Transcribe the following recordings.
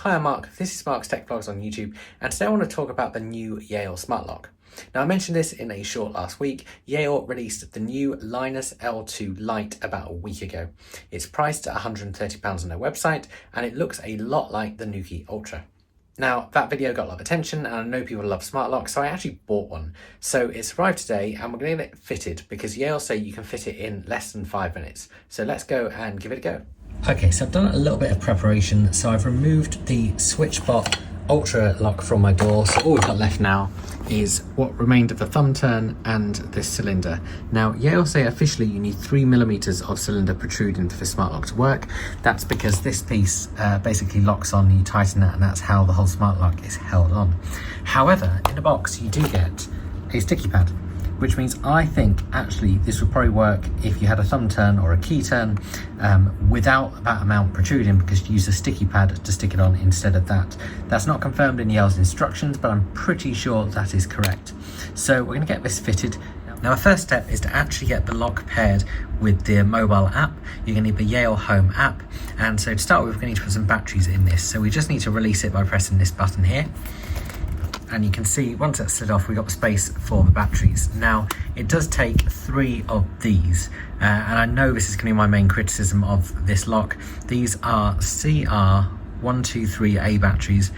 Hi, I'm Mark. This is Mark's Tech Vlogs on YouTube, and today I want to talk about the new Yale smart lock. Now, I mentioned this in a short last week. Yale released the new Linus L2 Lite about a week ago. It's priced at £130 on their website, and it looks a lot like the Nuki Ultra. Now, that video got a lot of attention, and I know people love smart locks, so I actually bought one. So it's arrived today, and we're going to get it fitted because Yale say you can fit it in less than 5 minutes. So let's go and give it a go. Okay, so I've done a little bit of preparation. So I've removed the SwitchBot Ultra lock from my door. So all we've got left now is what remained of the thumb turn and this cylinder. Now, Yale say officially you need 3mm of cylinder protruding for the smart lock to work. That's because this piece basically locks on, you tighten that, and that's how the whole smart lock is held on. However, in the box you do get a sticky pad, which means I think actually this would probably work if you had a thumb turn or a key turn without that amount protruding, because you use a sticky pad to stick it on instead of that. That's not confirmed in Yale's instructions, but I'm pretty sure that is correct. So we're going to get this fitted. Now, our first step is to actually get the lock paired with the mobile app. You're going to need the Yale Home app. And so to start with, we're going to need to put some batteries in this. So we just need to release it by pressing this button here. And you can see once that's slid off, we've got space for the batteries. Now, it does take 3 of these, and I know this is going to be my main criticism of this lock. These are CR123A batteries.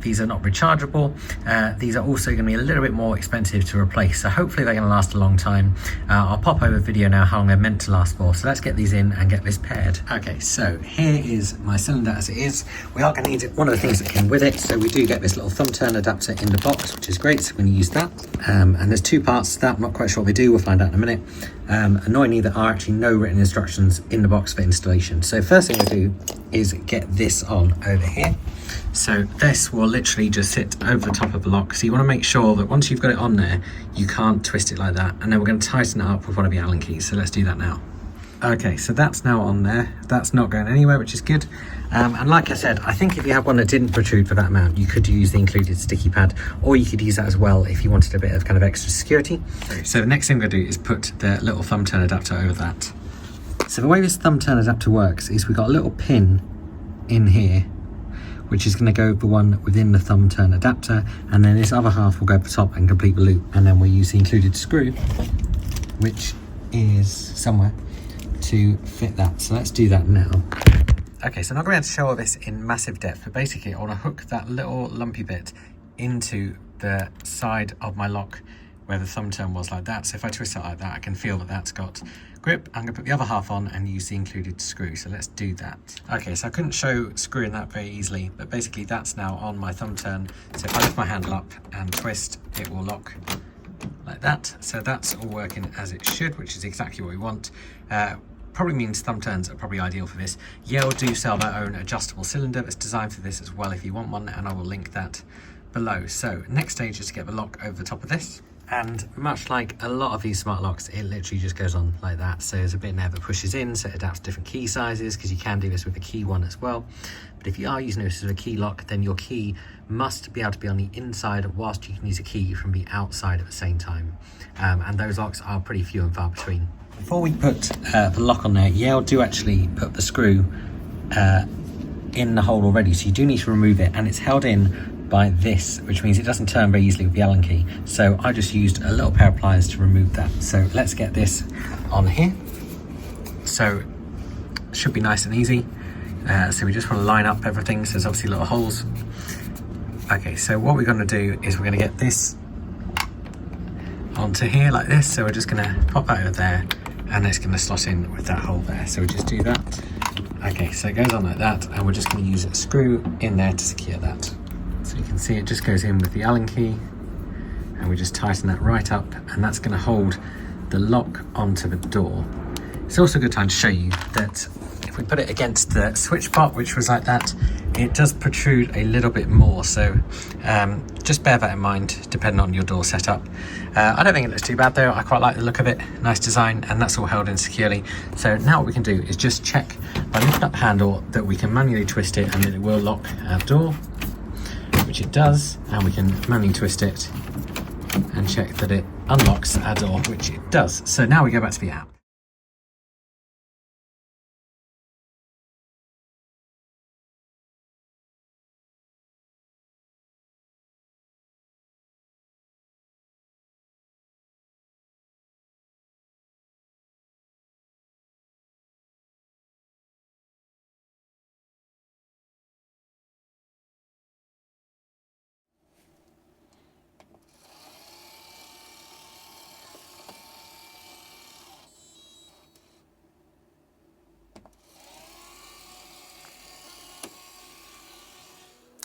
These are not rechargeable. These are also going to be a little bit more expensive to replace, so hopefully they're going to last a long time. I'll pop over a video now how long they're meant to last for, so let's get these in and get this paired. Okay, so here is my cylinder as it is. We are going to need one of the things that came with it, so we do get this little thumb turn adapter in the box, which is great, so we're going to use that. And there's 2 parts to that. I'm not quite sure what they do, we'll find out in a minute. Annoyingly, there are actually no written instructions in the box for installation. So first thing we do is get this on over here. So this will literally just sit over the top of the lock. So you want to make sure that once you've got it on there, you can't twist it like that. And then we're going to tighten it up with one of the Allen keys. So let's do that now. Okay, so that's now on there. That's not going anywhere, which is good. And like I said, I think if you have one that didn't protrude for that amount, you could use the included sticky pad, or you could use that as well if you wanted a bit of kind of extra security. So the next thing we're going to do is put the little thumb turn adapter over that. So the way this thumb turn adapter works is we've got a little pin in here, which is going to go the one within the thumb turn adapter, and then this other half will go at the top and complete the loop. And then we'll use the included screw, which is somewhere, to fit that. So let's do that now. Okay, so I'm not going to show all this in massive depth, but basically I want to hook that little lumpy bit into the side of my lock where the thumb turn was, like that. So if I twist it like that, I can feel that that's got grip. I'm going to put the other half on and use the included screw. So let's do that. Okay, so I couldn't show screwing that very easily, but basically that's now on my thumb turn. So if I lift my handle up and twist, it will lock like that. So that's all working as it should, which is exactly what we want. Probably means thumb turns are probably ideal for this. Yale do sell their own adjustable cylinder that's designed for this as well if you want one, and I will link that below. So next stage is to get the lock over the top of this. And much like a lot of these smart locks, it literally just goes on like that. So there's a bit in there that pushes in, so it adapts to different key sizes, because you can do this with a key one as well. But if you are using this as a key lock, then your key must be able to be on the inside whilst you can use a key from the outside at the same time. And those locks are pretty few and far between. Before we put the lock on there, Yale do actually put the screw in the hole already, so you do need to remove it, and it's held in by this, which means it doesn't turn very easily with the Allen key. So I just used a little pair of pliers to remove that. So let's get this on here. So it should be nice and easy. So we just want to line up everything, so there's obviously little holes. Okay, so what we're going to do is we're going to get this onto here like this. So we're just going to pop that over there, and it's going to slot in with that hole there. So we just do that. Okay, so it goes on like that, and we're just going to use a screw in there to secure that. So you can see it just goes in with the Allen key, and we just tighten that right up, and that's going to hold the lock onto the door. It's also a good time to show you that if we put it against the SwitchBot, which was like that, it does protrude a little bit more. So just bear that in mind depending on your door setup. I don't think it looks too bad though. I quite like the look of it, nice design, and that's all held in securely. So now what we can do is just check by lifting up the handle that we can manually twist it, and then it will lock our door, which it does, and we can manually twist it and check that it unlocks our door, which it does. So now we go back to the app.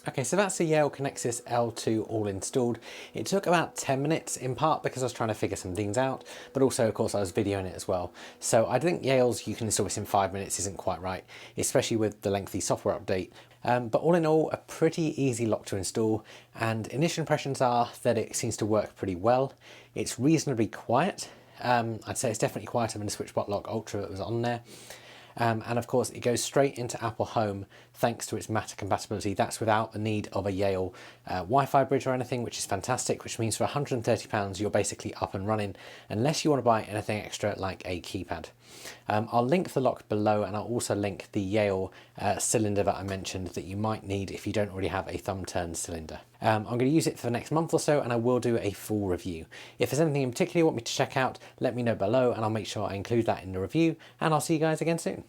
Okay, so that's the Yale Linus L2 all installed. It took about 10 minutes, in part because I was trying to figure some things out, but also of course I was videoing it as well. So I think Yale's you can install this in 5 minutes isn't quite right, especially with the lengthy software update. But all in all, a pretty easy lock to install, and initial impressions are that it seems to work pretty well. It's reasonably quiet. I'd say it's definitely quieter than the SwitchBot Lock Ultra that was on there. And of course it goes straight into Apple Home thanks to its Matter compatibility. That's without the need of a Yale Wi-Fi bridge or anything, which is fantastic, which means for £130 you're basically up and running, unless you want to buy anything extra like a keypad. I'll link the lock below, and I'll also link the Yale cylinder that I mentioned that you might need if you don't already have a thumb turn cylinder. I'm going to use it for the next month or so, and I will do a full review. If there's anything in particular you want me to check out, let me know below and I'll make sure I include that in the review, and I'll see you guys again soon.